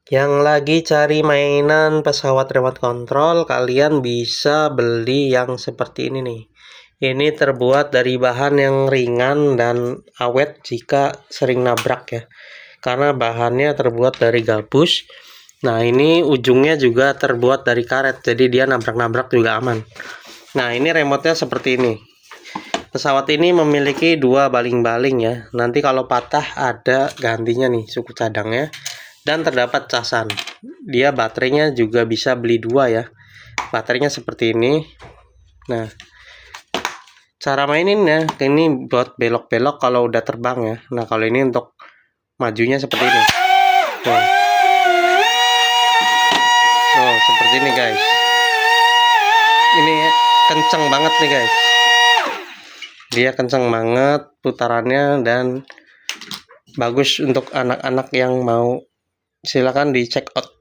Yang lagi cari mainan pesawat remote control, kalian bisa beli yang seperti ini nih. Ini terbuat dari bahan yang ringan dan awet jika sering nabrak ya. Karena bahannya terbuat dari gabus. Nah, ini ujungnya juga terbuat dari karet, jadi dia nabrak-nabrak juga aman. Nah, ini remote-nya seperti ini. Pesawat ini memiliki dua baling-baling ya. Nanti kalau patah ada gantinya nih, suku cadangnya. Dan terdapat casan. Dia baterainya juga bisa beli dua ya. Baterainya seperti ini. Nah, cara maininnya ini buat belok-belok kalau udah terbang ya. Nah, kalau ini untuk majunya seperti ini. Tuh. Tuh, seperti ini guys. Ini kenceng banget nih guys. Dia kenceng banget putarannya dan bagus untuk anak-anak yang mau, silakan di check out.